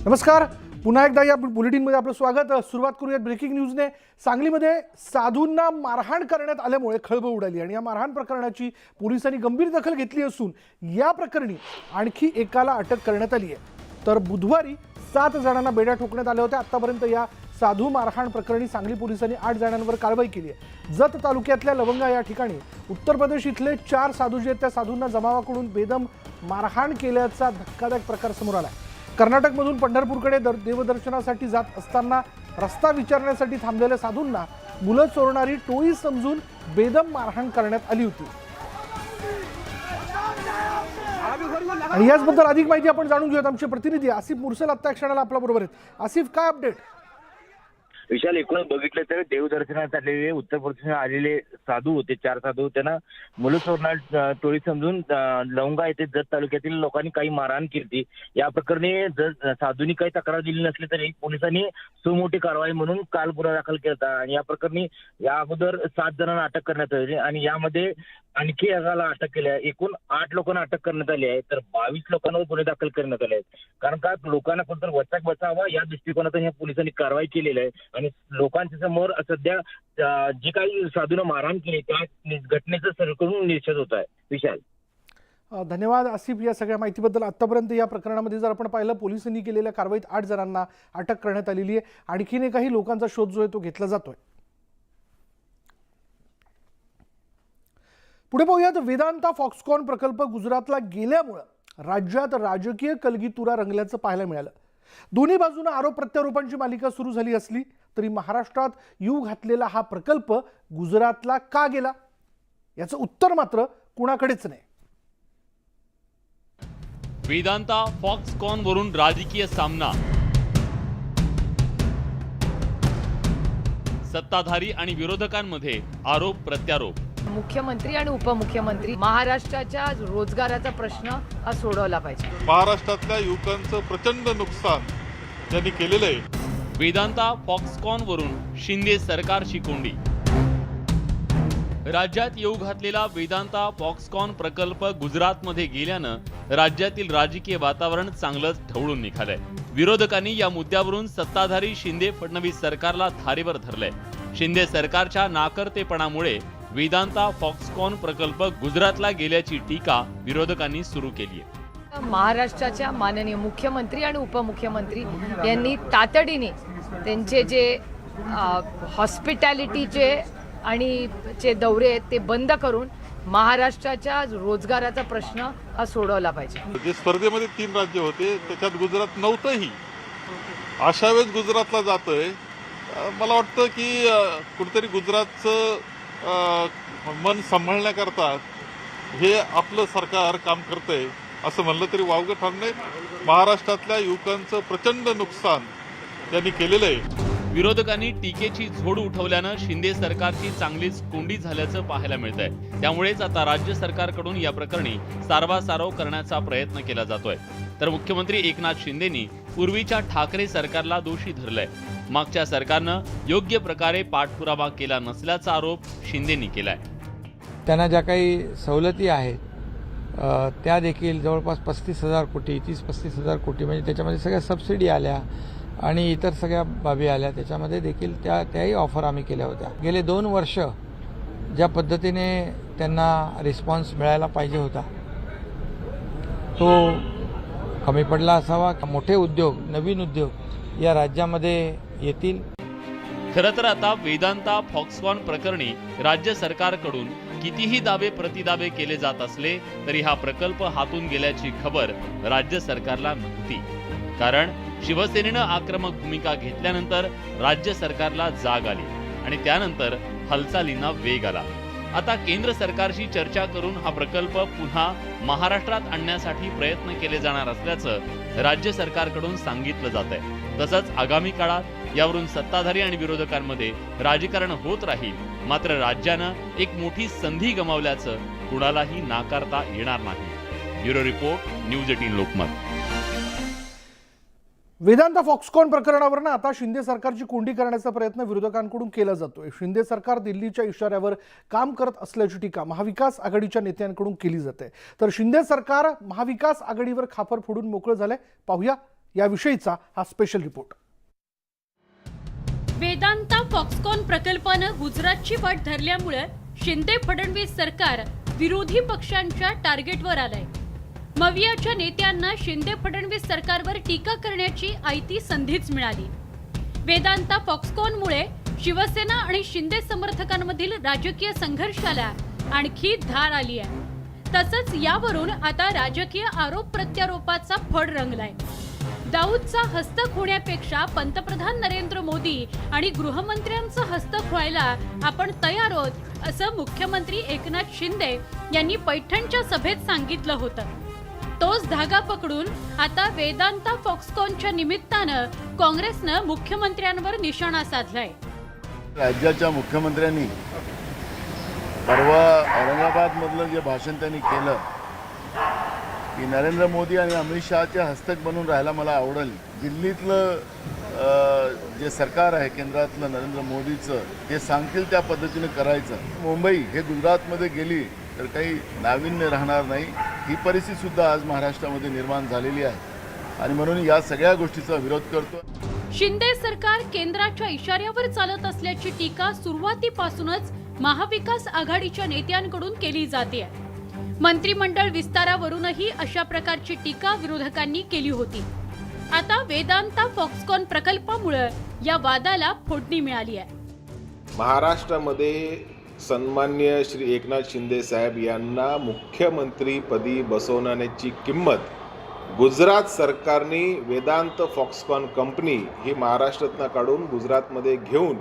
नमस्कार, पुन्हा एकदा या बुलेटिनमध्ये आपलं स्वागत। सुरुवात करूयात ब्रेकिंग न्यूजने। सांगलीमध्ये साधूंना मारहाण करण्यात आल्यामुळे खळबळ उडाली आणि या मारहाण प्रकरणाची पोलिसांनी गंभीर दखल घेतली असून या प्रकरणी आणखी एकाला अटक करण्यात आली आहे। तर बुधवारी 7 जणांना बेड्या ठोकण्यात आल्या होत्या। आतापर्यंत या साधू मारहाण प्रकरणी सांगली पोलिसांनी 8 जणांवर कारवाई केली आहे। जत तालुक्यातल्या लवंगा या ठिकाणी उत्तर प्रदेश इथले 4 साधू जे आहेत त्या साधूंना जमावाकडून बेदम मारहाण केल्याचा धक्कादायक प्रकार समोर आला। कर्नाटकमधून पंढरपूरकडे देवदर्शनासाठी जात असताना रस्ता विचारण्यासाठी थांबलेल्या साधूंना मुलं चोरणारी टोळी समजून बेदम मारहाण करण्यात आली होती। आणि याचबद्दल अधिक माहिती आपण जाणून घेऊयात। आमचे प्रतिनिधी आसिफ मुरसल आता क्षणाला आपल्या बरोबर आहेत। आसिफ, काय अपडेट? विशाल, एकूण बघितलं तर देवदर्शनात आलेले उत्तर प्रदेश आलेले साधू होते, 4 साधू। त्यांना मुलं चोरणार टोळी समजून लवंगा येथे जत तालुक्यातील लोकांनी काही मारहाण केली। या प्रकरणी जर साधूंनी काही तक्रार दिली नसली तरी पोलिसांनी सुमोठी कारवाई म्हणून काल गुन्हा दाखल केला आणि या प्रकरणी या अगोदर 7 जणांना अटक करण्यात आली आणि यामध्ये आणखी एकाला अटक केली आहे। एकूण 8 लोकांना अटक करण्यात आली आहे, तर 22 लोकांवर गुन्हे दाखल करण्यात आले आहेत। कारण का लोकांना कोणतर वचक बसावा या दृष्टिकोनातून या पोलिसांनी कारवाई केलेली आहे आणि लोकांच्या समोर सध्या जी काही साधूंना मारहाण केली त्या घटनेचं सगळीकडून निषेध होत आहे। विशाल, धन्यवाद आसिफ या सगळ्या माहितीबद्दल। आतापर्यंत या प्रकरणामध्ये जर आपण पाहिलं, पोलिसांनी केलेल्या कारवाईत 8 जणांना अटक करण्यात आलेली आहे। आणखीन काही लोकांचा शोध जो आहे तो घेतला जातोय। पुढे पाहूयात, वेदांता फॉक्सकॉन प्रकल्प गुजरातला गेल्यामुळे राज्यात राजकीय कलगीतुरा रंगल्याचं पाहायला मिळालं। दोन्ही बाजूने आरोप प्रत्यारोपांची मालिका सुरू झाली असली तरी महाराष्ट्रात येऊ घातलेला हा प्रकल्प गुजरातला का गेला याचं उत्तर मात्र कुणाकडेच नाही। वेदांता फॉक्सकॉन वरून राजकीय सामना, सत्ताधारी आणि विरोधकांमध्ये आरोप प्रत्यारोप। मुख्यमंत्री आणि उपमुख्यमंत्री महाराष्ट्राच्या रोजगाराचा प्रश्न हा सोडवला पाहिजे। महाराष्ट्रातल्या युवकांचं प्रचंड नुकसान त्यांनी केलेलं आहे। वेदांता फॉक्सकॉन वरून शिंदे सरकारची कोंडी। राज्यात येऊ घातलेला वेदांता फॉक्सकॉन प्रकल्प गुजरातमध्ये गेल्यानं राज्यातील राजकीय वातावरण चांगलंच ढवळून निघालंय। विरोधकांनी या मुद्द्यावरून सत्ताधारी शिंदे फडणवीस सरकारला धारेवर धरलंय। शिंदे सरकारच्या नाकर्तेपणामुळे वेदांता फॉक्सकॉन प्रकल्प गुजरातला गेल्याची टीका विरोधकांनी सुरू केली आहे। महाराष्ट्राच्या माननीय मुख्यमंत्री आणि उपमुख्यमंत्री यांनी तातडीने त्यांचे जे हॉस्पिटॅलिटीचे आणि जे दौरे आहेत ते बंद करून महाराष्ट्राच्या रोजगाराचा प्रश्न हा सोडवला पाहिजे। जे स्पर्धेमध्ये 3 राज्य होते त्याच्यात गुजरात नव्हतंही, अशा वेळेस गुजरातला जातोय। मला वाटतं की कुठेतरी गुजरातचं मन सांभाळण्याकरता हे आपलं सरकार काम करतंय असं म्हणलं तरी वावगं ठरणार। महाराष्ट्रातल्या युवकांचं प्रचंड नुकसान त्यांनी केलेलं आहे। विरोधकांनी टीकेची झोड उठवल्यानं शिंदे सरकारची चांगलीच कोंडी झाल्याचं पाहायला मिळतंय। त्यामुळेच आता राज्य सरकारकडून या प्रकरणी सारवासारव करण्याचा प्रयत्न केला जातोय। तर मुख्यमंत्री एकनाथ शिंदेनी पूर्वीच्या ठाकरे सरकारला दोषी धरलंय। मागच्या सरकारनं योग्य प्रकारे पाठपुरावा केला नसल्याचा आरोप शिंदेनी केलाय। त्यांना ज्या काही सवलती आहेत त्या देखील जवळपास 35,000 कोटी 30-35,000 कोटी म्हणजे त्याच्यामध्ये सगळ्या सबसिडी आल्या आणि इतर सगळ्या बाबी आल्या। त्याच्यामध्ये देखील त्याही ऑफर आम्ही केल्या होत्या। गेले 2 वर्ष ज्या पद्धतीने त्यांना रिस्पॉन्स मिळायला पाहिजे होता तो कमी पडला असावा। मोठे उद्योग, नवीन उद्योग या राज्यामध्ये येतील। खरं तर आता वेदांता फॉक्सकॉन प्रकरणी राज्य सरकारकडून कितीही दावे प्रतिदावे केले जात असले तरी हा प्रकल्प हातून गेल्याची खबर राज्य सरकारला नव्हती। कारण शिवसेनेनं आक्रमक भूमिका घेतल्यानंतर राज्य सरकारला जाग आली आणि त्यानंतर हालचालींना वेग आला। आता केंद्र सरकारशी चर्चा करून हा प्रकल्प पुन्हा महाराष्ट्रात आणण्यासाठी प्रयत्न केले जाणार असल्याचं राज्य सरकारकडून सांगितलं जात आहे। तसंच आगामी काळात यावरून सत्ताधारी आणि विरोधकांमध्ये राजकारण होत राहील। मात्र राज्यानं एक मोठी संधी गमावल्याचं कुणालाही नाकारता येणार नाही। Bureau report, news 18 Lokmat. Vedanta Foxconn प्रकरणावर आता शिंदे सरकारची कोंडी करण्याचा प्रयत्न विरोधकांकडून केला जातोय। शिंदे सरकार दिल्लीच्या इशाऱ्यावर काम करत असल्याची टीका महाविकास आघाडीच्या नेत्यांकडून केली जाते। तर शिंदे सरकार महाविकास आघाडीवर खापर फोडून मोकळं झालंय, पाहूया याविषयीचा हा स्पेशल रिपोर्ट. वेदांता फॉक्सकॉन प्रकल्पानं गुजरातची वाट धरल्यामुळे शिंदे फडणवीस सरकार विरोधी पक्षांच्या टार्गेटवर आलंय. मवियाच्या नेत्यांना शिंदे फडणवीस सरकारवर टीका करण्याची आयती संधीच मिळाली. वेदांता फॉक्सकॉनमुळे शिवसेना आणि शिंदे समर्थकांमधील राजकीय संघर्षाला आणखी धार आली आहे. तसंच यावरून आता राजकीय आरोप प्रत्यारोपाचा फड रंगलाय. दाऊदचा हस्तक होण्यापेक्षा पंतप्रधान नरेंद्र मोदी आणि गृहमंत्र्यांचं हस्तक व्हायला आपण तयार आहोत असं मुख्यमंत्री एकनाथ शिंदे यांनी पैठणच्या सभेत सांगितलं होतं. तोच धागा पकडून आता वेदांता फॉक्सकॉनच्या निमित्तानं काँग्रेसनं मुख्यमंत्र्यांवर निशाणा साधलाय. राज्याच्या मुख्यमंत्र्यांनी परवा औरंगाबादमधलं जे भाषण त्यांनी केलं की नरेंद्र मोदी आणि अमित शहाचे हस्तक बनून राहायला मला आवडेल. दिल्लीतलं जे सरकार आहे केंद्रातलं नरेंद्र मोदीचं ते सांगतील त्या पद्धतीने करायचं. मुंबई हे गुजरातमध्ये गेली तर काही नाविन्य राहणार नाही. ही परिस्थितीसुद्धा आज महाराष्ट्रामध्ये निर्माण झालेली आहे आणि म्हणून या सगळ्या गोष्टीचा विरोध करतो. शिंदे सरकार केंद्राच्या इशाऱ्यावर चालत असल्याची टीका सुरुवातीपासूनच महाविकास आघाडीच्या नेत्यांकडून केली जाते. मंत्रिमंडळ विस्तारावरूनही अशा प्रकारची टीका विरोधकांनी केली होती. आता वेदांता फॉक्सकॉन प्रकल्पामुळे या वादाला फोडणी मिळाली आहे. महाराष्ट्रामध्ये सन्मान्य श्री एकनाथ शिंदे साहेब यांना मुख्यमंत्रीपदी बसवण्याची किंमत गुजरात सरकारने वेदांत फॉक्सकॉन कंपनी ही महाराष्ट्रातनं काढून गुजरातमध्ये घेऊन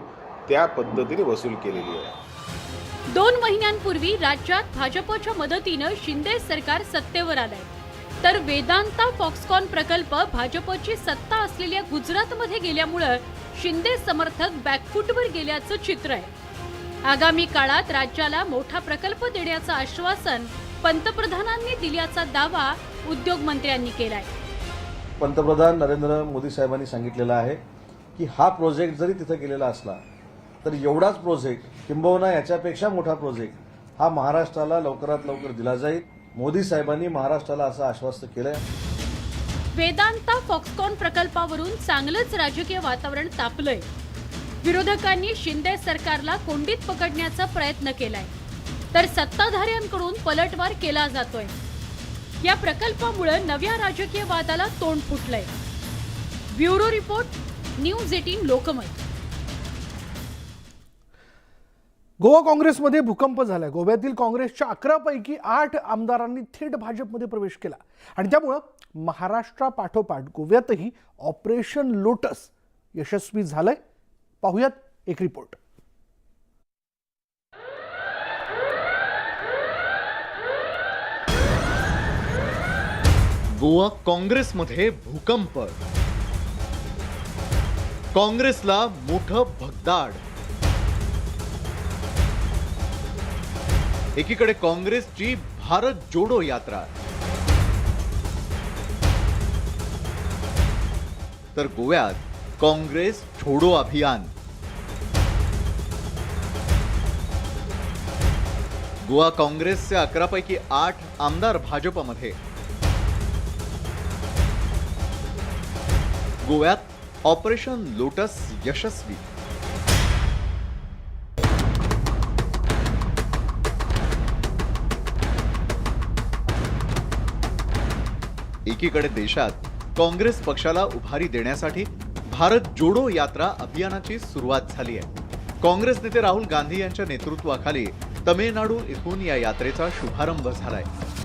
त्या पद्धतीने वसूल केलेली आहे. 2 महिन्यांपूर्वी राज्यात भाजपच्या मदतीनं शिंदे सरकार सत्तेवर आलंय. तर वेदांता फॉक्सकॉन प्रकल्प भाजपची सत्ता असलेल्या गुजरातमध्ये गेल्यामुळे शिंदे समर्थक बॅकफूटवर गेल्याचं चित्र आहे. आगामी काळात राज्याला मोठा प्रकल्प देण्याचं आश्वासन पंतप्रधानांनी दिल्याचा दावा उद्योग मंत्र्यांनी केलाय. पंतप्रधान नरेंद्र मोदी साहेबांनी सांगितलेलं आहे की हा प्रोजेक्ट जरी तिथं केलेला असला तर एवढाच प्रोजेक्ट किंबहुना याच्यापेक्षा मोठा प्रोजेक्ट हा महाराष्ट्राला लवकरात लवकर दिला जाईल. मोदी साहेबांनी महाराष्ट्राला असं आश्वस्त केलंय. वेदांता फॉक्सकॉन प्रकल्पावरून चांगलंच राजकीय वातावरण तापलंय. विरोधकांनी शिंदे सरकारला कोंडीत पकडण्याचा प्रयत्न केलाय तर सत्ताधाऱ्यांकडून पलटवार केला जातोय. या प्रकल्पामुळे नव्या राजकीय वादाला तोंड फुटलंय. Bureau report, news 18 Lokmat. Goa काँग्रेसमध्ये भूकंप झालाय. गोव्यातील काँग्रेसच्या 11 पैकी 8 आमदारांनी थेट भाजपमध्ये प्रवेश केला आणि त्यामुळं महाराष्ट्रापाठोपाठ गोव्यातही ऑपरेशन लोटस यशस्वी झालंय. पाहुयात एक रिपोर्ट. गोवा काँग्रेसमध्ये भूकंप. काँग्रेसला मोठं भगदाड. एकीकडे काँग्रेसची भारत जोडो यात्रा तर गोव्यात काँग्रेस छोडो अभियान. गोवा काँग्रेसचे 11 पैकी 8 आमदार भाजपमध्ये. गोव्यात ऑपरेशन लोटस यशस्वी. एकीकडे देशात काँग्रेस पक्षाला उभारी देण्यासाठी भारत जोडो यात्रा अभियानाची सुरुवात झाली आहे. काँग्रेस नेते राहुल गांधी यांच्या नेतृत्वाखाली तमिळनाडू इथून या यात्रेचा शुभारंभ झालाय.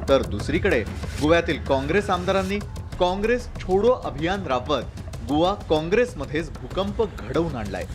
तर दुसरीकडे गोव्यातील काँग्रेस आमदारांनी काँग्रेस छोडो अभियान राबवत गोवा काँग्रेसमध्येच भूकंप घडवून आणलाय.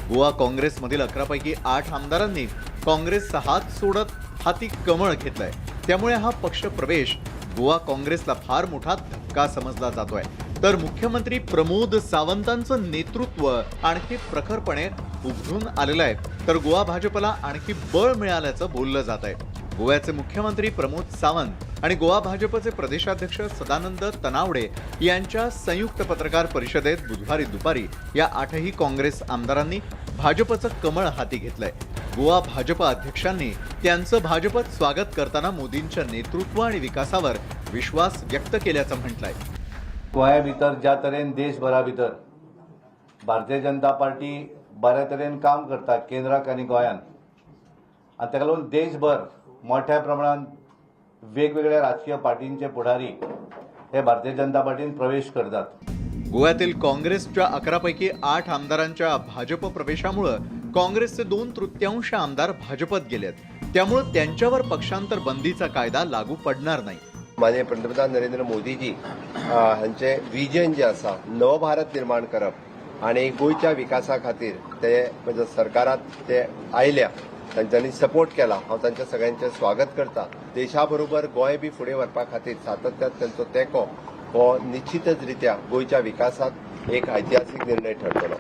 गोवा काँग्रेसमधील 11 पैकी 8 आमदारांनी काँग्रेसचा हात सोडत हाती कमळ घेतलंय. त्यामुळे हा पक्ष प्रवेश गोवा काँग्रेसला फार मोठा धक्का समजला जातोय. तर मुख्यमंत्री प्रमोद सावंतांचं नेतृत्व आणखी प्रखरपणे उभरून आलेलं आहे. तर गोवा भाजपला आणखी बळ मिळाल्याचं बोललं जात आहे. गोव्याचे मुख्यमंत्री प्रमोद सावंत आणि गोवा भाजपचे प्रदेशाध्यक्ष सदानंद तनावडे यांच्या संयुक्त पत्रकार परिषदेत बुधवारी दुपारी या 8ही काँग्रेस आमदारांनी भाजपचं कमळ हाती घेतलंय. गोवा भाजप अध्यक्षांनी त्यांचं भाजपत स्वागत करताना मोदींच्या नेतृत्व आणि विकासावर विश्वास व्यक्त केल्याचं म्हटलंय. गोंया भितर ज्या तरेन देशभरा भितर भारतीय जनता पार्टी बऱ्या तरेन काम करता केंद्राक आनी गोंयांत, आनी ताका लागून देशभर मोठ्या प्रमाणात वेगवेगळ्या राजकीय पार्टींचे पुढारी हे भारतीय जनता पार्टीत प्रवेश करतात. गोव्यातील काँग्रेसच्या 11 पैकी 8 आमदारांच्या भाजप प्रवेशामुळे काँग्रेसचे 2/3 आमदार भाजपत गेलेत. त्यामुळे त्यांच्यावर पक्षांतर बंदीचा कायदा लागू पडणार नाही. माननीय पंतप्रधान नरेंद्र मोदीजी हांचे विजन जे आसा नवभारत निर्माण करप आनी गोंयच्या विकासा खातीर ते सरकारात ते आयल्या, तांच्यांनी सपोर्ट केला. हांव तांच्या सगळ्यांचे स्वागत करता. देशा बरोबर गोंय बी फुडें व्हरपा खातीर सातत्यान तांचो तेंको हो निश्चितच रित्या गोंयच्या विकासात एक ऐतिहासिक निर्णय ठरतलो.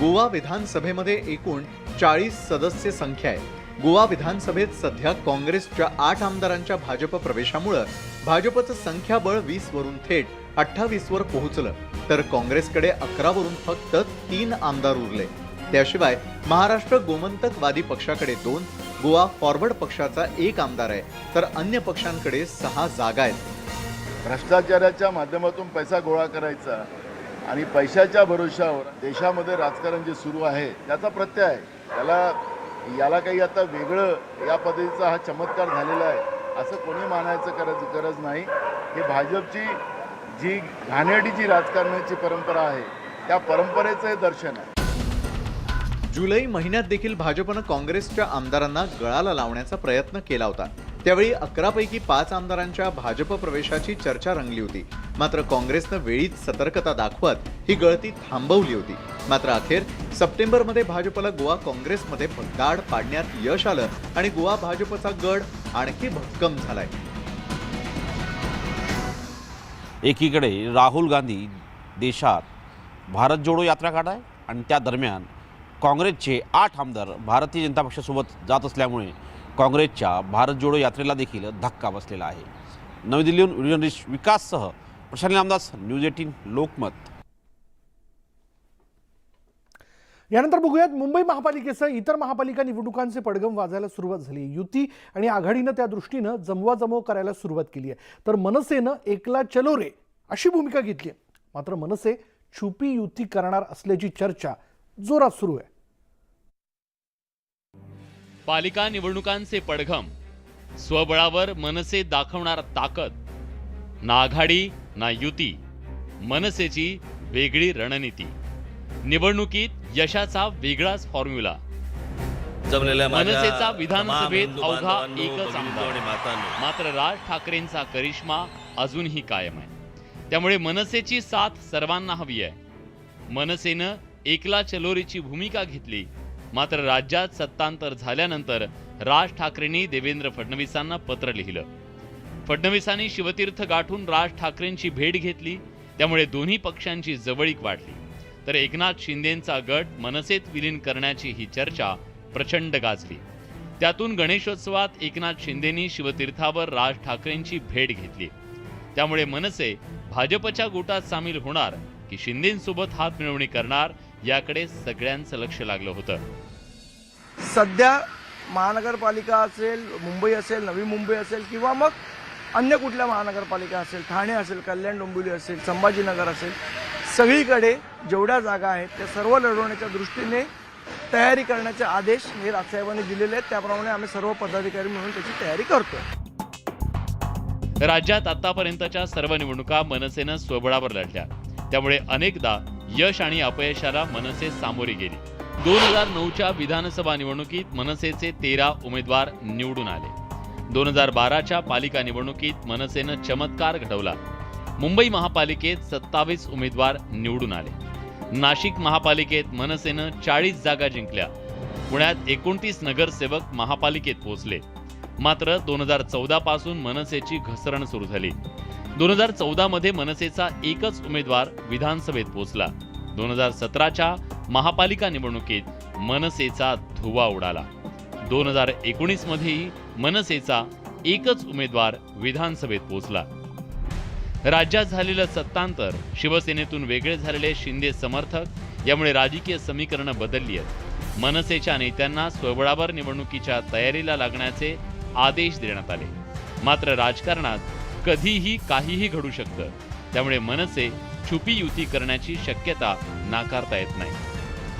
गोवा विधानसभेमध्ये एकूण 40 सदस्य संख्या आहे. गोवा विधानसभेत सध्या काँग्रेसच्या 8 आमदारांच्या भाजप प्रवेशामुळे भाजपचं संख्याबळ 20 वरून थेट 28 वर पोहोचलं, तर काँग्रेसकडे 11 वरून फक्त 3 आमदार उरले. त्याशिवाय महाराष्ट्र गोमंतकवादी पक्षाकडे 2, गोवा फॉरवर्ड पक्षाचा 1 आमदार आहे, तर अन्य पक्षांकडे 6 जागा आहेत. भ्रष्टाचाराच्या माध्यमातून पैसा गोळा करायचा आणि पैशाच्या भरोशावर देशामध्ये राजकारण जे सुरू आहे त्याचा प्रत्यय आहे. याला काही आता वेगळं या पद्धतीचा हा चमत्कार झालेला आहे असं कोणी मानायचं गरज नाही. हे भाजपची जी घाणेरडीची राजकारणाची परंपरा आहे त्या परंपरेचं हे दर्शन आहे. जुलै महिन्यात देखील भाजपनं काँग्रेसच्या आमदारांना गळाला लावण्याचा प्रयत्न केला होता. त्यावेळी 11 पैकी 5 आमदारांच्या भाजप प्रवेशाची चर्चा रंगली होती. मात्र काँग्रेसनं वेळीच सतर्कता दाखवत ही गळती थांबवली होती. मात्र अखेर सप्टेंबरमध्ये भाजपला गोवा काँग्रेसमध्ये दाढ पाडण्यात यश आलं आणि गोवा भाजपचा गड आणखी भक्कम झालाय. एकीकडे राहुल गांधी देशात भारत जोडो यात्रा काढाय आणि त्या दरम्यान काँग्रेसचे 8 आमदार भारतीय जनता पक्षासोबत जात असल्यामुळे काँग्रेसच्या भारत जोडो यात्रेला देखील धक्का बसलेला आहे. नवी दिल्लीहून व्हिडिओ जर्नलिस्ट विकाससह प्रशांत रामदास, न्यूज 18 लोकमत. यानंतर बघूयात मुंबई महापालिकेसह इतर महापालिका निवडणुकांचे पडगम वाजायला सुरुवात झाली. युती आणि आघाडीनं त्या दृष्टीनं जमवाजमव करायला सुरुवात केली आहे, तर मनसेनं एकला चलो रे अशी भूमिका घेतली आहे. मात्र मनसे छुपी युती करणार असल्याची चर्चा जोरात सुरू आहे. पालिका निवडणुकांचे पडघम, स्वबळावर मनसे दाखवणार ताकद. ना आघाडी ना युती, मनसेची वेगळी रणनीती. निवडणुकीत यशाचा वेगळाच फॉर्म्युला. मनसेचा विधानसभेत अवघा एकच आमदार, मात्र राज ठाकरेंचा करिश्मा अजूनही कायम आहे. त्यामुळे मनसेची साथ सर्वांना हवी आहे. मनसेनं एकला चलोरीची भूमिका घेतली. मात्र राज्यात सत्तांतर झाल्यानंतर राज ठाकरेंनी देवेंद्र फडणवीसांना पत्र लिहिलं. फडणवीसांनी शिवतीर्थ गाठून राज ठाकरेंची भेट घेतली. त्यामुळे दोन्ही पक्षांची जवळीक वाढली. तर एकनाथ शिंदेंचा गट मनसेत विलीन करण्याची ही चर्चा प्रचंड गाजली. त्यातून गणेशोत्सवात एकनाथ शिंदेंनी शिवतीर्थावर राज ठाकरेंची भेट घेतली. त्यामुळे मनसे भाजपच्या गोटात सामील होणार की शिंदेंसोबत हात मिळवणी करणार याकडे सगळ्यांचं लक्ष लागलं होतं. सध्या महानगरपालिका असेल, मुंबई असेल, नवी मुंबई असेल किंवा मग अन्य कुठल्या महानगरपालिका असेल, ठाणे असेल, कल्याण डोंबिवली असेल, संभाजीनगर असेल, सगळीकडे जेवढ्या जागा आहेत त्या सर्व लढवण्याच्या दृष्टीने तयारी करण्याचे आदेश हे राजसाहेबांनी दिलेले आहेत. त्याप्रमाणे आम्ही सर्व पदाधिकारी म्हणून त्याची तयारी करतोय. राज्यात आतापर्यंतच्या सर्व निवडणुका मनसेनं स्वबळावर लढल्या. त्यामुळे अनेकदा यश आणि अपयशाला मनसे सामोरी गेली. 2009च्या विधानसभा निवडणुकीत मनसेचे 13 उमेदवार निवडून आले. 2012च्या पालिका निवडणुकीत मनसेनं चमत्कार घडवला. मुंबई महापालिकेत 27 उमेदवार निवडून आले. नाशिक महापालिकेत मनसेनं 40 जागा जिंकल्या. पुण्यात 29 नगरसेवक महापालिकेत पोहोचले. मात्र 2014 पासून मनसेची घसरण सुरू झाली. 2014 मध्ये मनसेचा एकच उमेदवार विधानसभेत पोहोचला. 2017च्या महापालिका निवडणुकीत मनसेचा धुव्वा उडाला. 2019 मध्येही मनसेचा एकच उमेदवार विधानसभेत पोहोचला. राज्यात झालेलं सत्तांतर, शिवसेनेतून वेगळे झालेले शिंदे समर्थक यामुळे राजकीय समीकरणं बदलली आहेत. मनसेच्या नेत्यांना स्वबळावर निवडणुकीच्या तयारीला लागण्याचे आदेश देण्यात आले. मात्र राजकारणात कधीही काहीही घडू शकतं. त्यामुळे मनसे छुपी युती करण्याची शक्यता नाकारता येत नाही.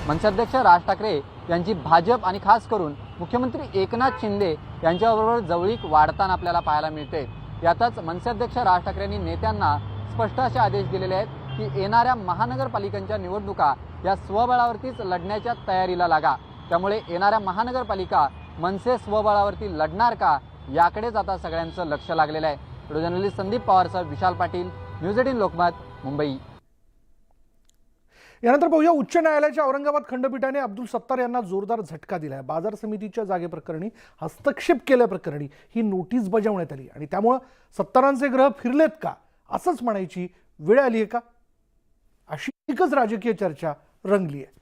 मनसेअध्यक्ष राज ठाकरे यांची भाजप आणि खास करून मुख्यमंत्री एकनाथ शिंदे यांच्याबरोबर जवळीक वाढताना आपल्याला पाहायला मिळते. यातच मनसेअध्यक्ष राज ठाकरेंनी नेत्यांना स्पष्ट असे आदेश दिलेले आहेत की येणाऱ्या महानगरपालिकांच्या निवडणुका या स्वबळावरतीच लढण्याच्या तयारीला लागा. त्यामुळे येणाऱ्या महानगरपालिका मनसे स्वबळावरती लढणार का याकडेच आता सगळ्यांचं लक्ष लागलेलं आहे. Video journalist Sandeep पवारसह Vishal Patil, news 18 Lokmat, Mumbai. यानंतर पाहूया उच्च न्यायालयाच्या औरंगाबाद खंडपीठाने अब्दुल सत्तार यांना जोरदार झटका दिलाय. बाजार समितीच्या जागेप्रकरणी हस्तक्षेप केल्याप्रकरणी ही नोटीस बजावण्यात आली आणि त्यामुळे सत्तारांचे ग्रह फिरलेत का असंच म्हणायची वेळ आली आहे का, अशी एकच राजकीय चर्चा रंगली आहे.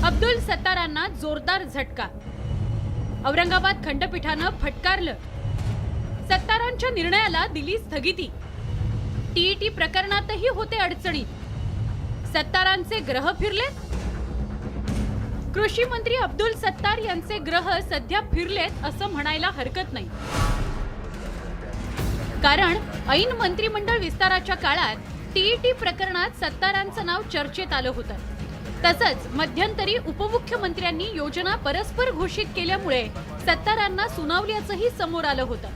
अब्दुल सत्तारांना जोरदार झटका. औरंगाबाद खंडपीठानं फटकारलं. सत्तारांच्या निर्णयाला दिली स्थगिती. टीईटी प्रकरणातही होते अडचणीत. सत्तारांचे ग्रह फिरले. कृषी मंत्री अब्दुल सत्तार यांचे ग्रह सध्या फिरलेत असं म्हणायला हरकत नाही. कारण ऐन मंत्रिमंडळ विस्ताराच्या काळात टीईटी प्रकरणात सत्तारांचं नाव चर्चेत आलं होतं. तसंच मध्यंतरी उपमुख्यमंत्र्यांनी योजना परस्पर घोषित केल्यामुळे सत्तारांना सुनावल्याचंही समोर आलं होतं.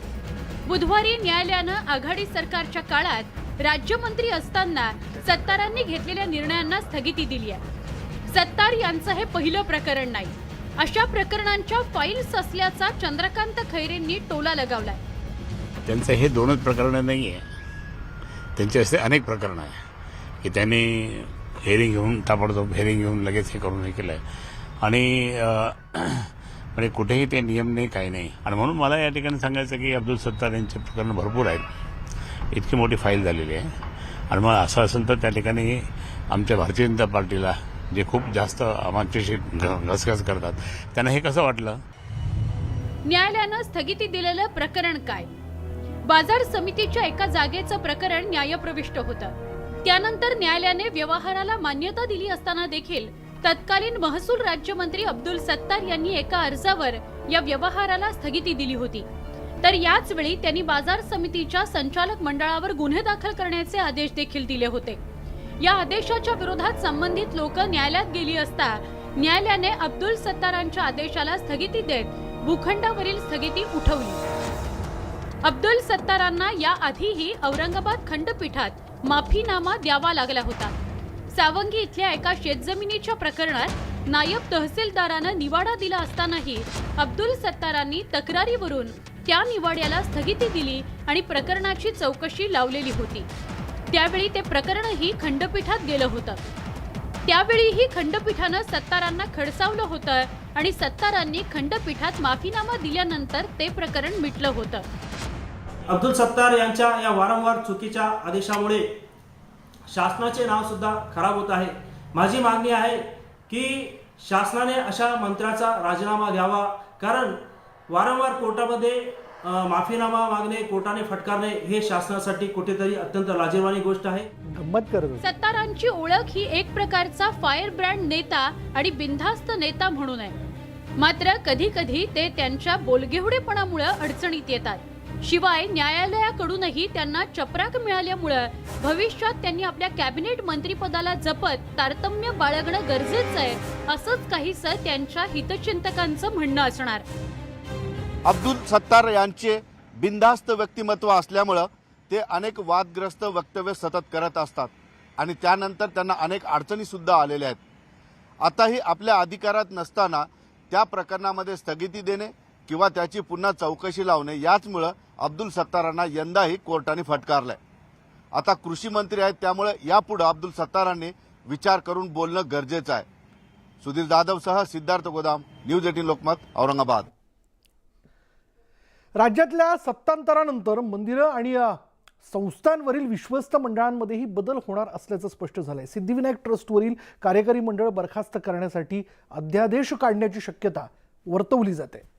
बुधवारी न्यायालयानं आघाडी सरकारच्या काळात राज्यमंत्री असताना सत्तारांनी घेतलेल्या निर्णयांना स्थगिती दिली आहे. सत्तार यांचं हे पहिलं प्रकरण नाही. अशा प्रकरणांच्या फाईल्स असल्याचा चंद्रकांत खैरेंनी टोला लगावलाय. त्यांचं हे दोनच प्रकरणं नाही आहे, त्यांचे असे अनेक प्रकरणं आहे की त्यांनी हेअरिंग घेऊन ताबडतोब हेअरिंग घेऊन लगेच हे करून हे केलं आहे आणि म्हणजे कुठेही ते नियम नाही, काही नाही. आणि म्हणून मला या ठिकाणी सांगायचं की अब्दुल सत्तार यांचे प्रकरणं भरपूर आहेत. इतकी मोठी फाईल झालेली आहे आणि मग असं असेल तर त्या ठिकाणी आमच्या भारतीय जनता पार्टीला जे खूप जास्त आमच्याशी घसघस करतात त्यांना हे कसं वाटलं. न्यायालयानं स्थगिती दिलेलं प्रकरण काय? बाजार समितीच्या एका जागेचं प्रकरण न्यायप्रविष्ट होतं. त्यानंतर न्यायालयाने व्यवहाराला मान्यता दिली असताना देखील तत्कालीन महसूल राज्यमंत्री अब्दुल सत्तार यांनी एका अर्जावर या व्यवहाराला स्थगिती दिली होती. तर याच वेळी त्यांनी बाजार समितीच्या संचालक मंडळावर गुन्हे दाखल करण्याचे आदेश देखील दिले होते. या आदेशाच्या विरोधात संबंधित लोक न्यायालयात गेली असता न्यायालयाने अब्दुल सत्तारांच्या आदेशाला स्थगिती देत भूखंडावरील स्थगिती उठवली. अब्दुल सत्तारांना याआधीही औरंगाबाद खंडपीठात माफीनामा द्यावा लागला होता. सावंगी इथल्या एका शेतजमिनीच्या प्रकरणात नायब तहसीलदारानं निवाडा दिला असतानाही अब्दुल सत्तारांनी तक्रारीवरून त्या निवाड्याला स्थगिती दिली आणि प्रकरणाची चौकशी लावलेली होती. त्यावेळी ते प्रकरणही खंडपीठात गेलं होतं. त्यावेळीही खंडपीठानं सत्तारांना खडसावलं होतं आणि सत्तारांनी खंडपीठात माफीनामा दिल्यानंतर ते प्रकरण मिटलं होतं. अब्दुल सत्तार यांच्या या वारंवार चुकीच्या आदेशामुळे शासनाचे नाव सुद्धा खराब होत आहे. माझी मागणी आहे की शासनाने अशा मंत्र्याचा राजीनामा द्यावा, कारण वारंवार कोर्टामध्ये माफीनामा मागणे, कोर्टाने फटकारणे हे शासनासाठी कुठेतरी अत्यंत लाजिरवाणी गोष्ट आहे. सत्तारांची ओळख ही एक प्रकारचा फायर ब्रँड नेता आणि बिनधास्त नेता म्हणून आहे. मात्र कधी कधी ते त्यांच्या बोलगेहुडेपणामुळे अडचणीत येतात. शिवाय न्यायालयाकडूनही त्यांना चपराक मिळाल्यामुळे भविष्यात त्यांनी आपल्या कॅबिनेट मंत्रीपदाला जपत तारतम्य बाळगणं गरजेचं आहे, असंच काहीसं त्यांच्या हितचिंतकांचं म्हणणं असणार. अब्दुल सत्तार यांचे बिनधास्त व्यक्तिमत्व असल्यामुळं ते अनेक वादग्रस्त वक्तव्य सतत करत असतात आणि त्यानंतर त्यांना अनेक अडचणीसुद्धा आलेल्या आहेत. आताही आपल्या अधिकारात नसताना त्या प्रकरणामध्ये स्थगिती देणे किंवा त्याची पुन्हा चौकशी लावणे, याचमुळं अब्दुल सत्तारांना यंदाही कोर्टाने फटकारलंय. आता कृषी मंत्री आहेत, त्यामुळे यापुढे अब्दुल सत्तारांनी विचार करून बोलणं गरजेचं आहे. सुधीर जाधवसह सिद्धार्थ गोदाम, न्यूज 18 लोकमत, औरंगाबाद. राज्यातल्या सत्तांतरानंतर मंदिरं आणि संस्थांवरील विश्वस्त मंडळांमध्येही बदल होणार असल्याचं स्पष्ट झालंय. सिद्धिविनायक ट्रस्टवरील कार्यकारी मंडळ बरखास्त करण्यासाठी अध्यादेश काढण्याची शक्यता वर्तवली जाते.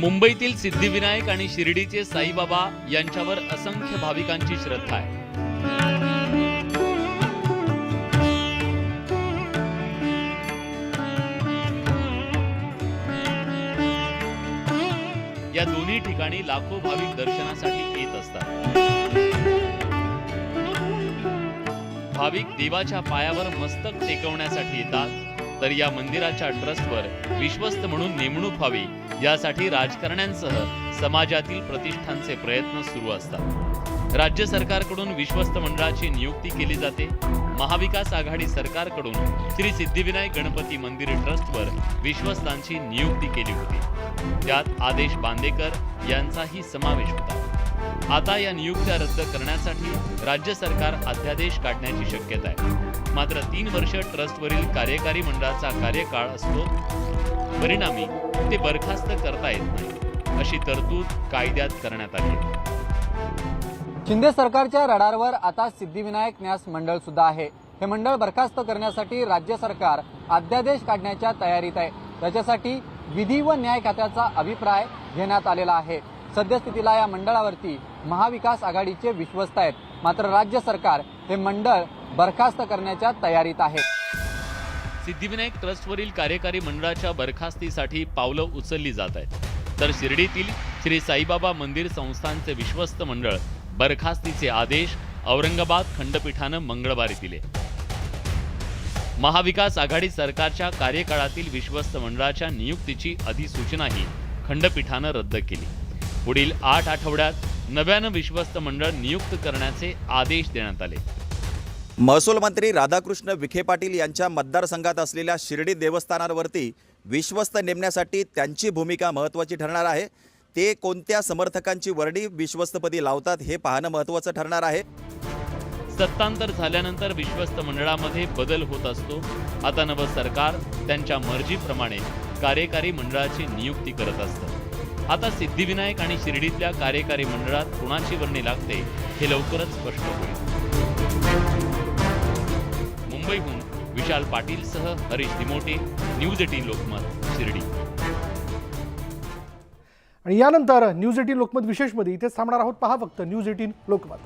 मुंबईतील सिद्धिविनायक आणि शिर्डीचे साईबाबा यांच्यावर असंख्य भाविकांची श्रद्धा आहे. या दोन्ही ठिकाणी लाखो भाविक दर्शनासाठी येत असतात. भाविक देवाच्या पायावर मस्तक टेकवण्यासाठी येतात, तर या मंदिराच्या ट्रस्टवर विश्वस्त म्हणून नेमणूक व्हावी यासाठी राजकारण्यांसह समाजातील प्रतिष्ठानचे प्रयत्न सुरू असतात. राज्य सरकारकडून विश्वस्त मंडळाची नियुक्ती केली जाते. महाविकास आघाडी सरकारकडून श्री सिद्धिविनायक गणपती मंदिर ट्रस्टवर विश्वस्तांची नियुक्ती केली होती. त्यात आदेश बांदेकर यांचाही समावेश होता. आता या नियुक्त्या रद्द करण्यासाठी राज्य सरकार अध्यादेश काढण्याची शक्यता आहे. मात्र 3 वर्ष ट्रस्टवरील कार्यकारी मंडळाचा कार्यकाळ असतो. परिणामी ते बरखास्त करता येत नाही, अशी तरतूद कायद्यात करण्यात आली आहे. शिंदे सरकारच्या रडारवर आता सिद्धिविनायक न्यास मंडळ सुद्धा आहे. हे मंडळ बरखास्त करण्यासाठी राज्य सरकार अध्यादेश काढण्याच्या तयारीत आहे. त्याच्यासाठी विधी व न्याय खात्याचा अभिप्राय घेण्यात आलेला आहे. सद्यस्थितीला या मंडळावरती महाविकास आघाडीचे विश्वस्त आहेत. मात्र राज्य सरकार हे मंडळ बरखास्त करण्याच्या तयारीत आहे. सिद्धिविनायक ट्रस्टवरील कार्यकारी मंडळाच्या बरखास्तीसाठी पावलं उचलली जात आहेत. तर शिर्डीतील श्री साईबाबा मंदिर संस्थानचे विश्वस्त मंडळ बरखास्तीचे आदेश औरंगाबाद खंडपीठानं मंगळवारी दिले. महाविकास आघाडी सरकारच्या कार्यकाळातील विश्वस्त मंडळाच्या नियुक्तीची अधिसूचनाही खंडपीठानं रद्द केली. पुढील 8 आठवड्यात नव्यानं विश्वस्त मंडळ नियुक्त करण्याचे आदेश देण्यात आले. महसूल मंत्री राधाकृष्ण विखे पाटील यांच्या मतदारसंघात असलेल्या शिर्डी देवस्थानांवरती विश्वस्त नेमण्यासाठी त्यांची भूमिका महत्त्वाची ठरणार आहे. ते कोणत्या समर्थकांची वर्णी विश्वस्तपदी लावतात हे पाहणं महत्त्वाचं ठरणार आहे. सत्तांतर झाल्यानंतर विश्वस्त मंडळामध्ये बदल होत असतो. आता नवं सरकार त्यांच्या मर्जीप्रमाणे कार्यकारी मंडळाची नियुक्ती करत असतं. आता सिद्धिविनायक आणि शिर्डीतल्या कार्यकारी मंडळात कोणाची वर्णी लागते हे लवकरच स्पष्ट होईल. मुंबईहून विशाल पाटीलसह हरीश दिमोटे, न्यूज 18 लोकमत, शिर्डी. आणि यानंतर न्यूज 18 लोकमत विशेषमध्ये इथेच थांबणार आहोत. पहा फक्त न्यूज 18 लोकमत.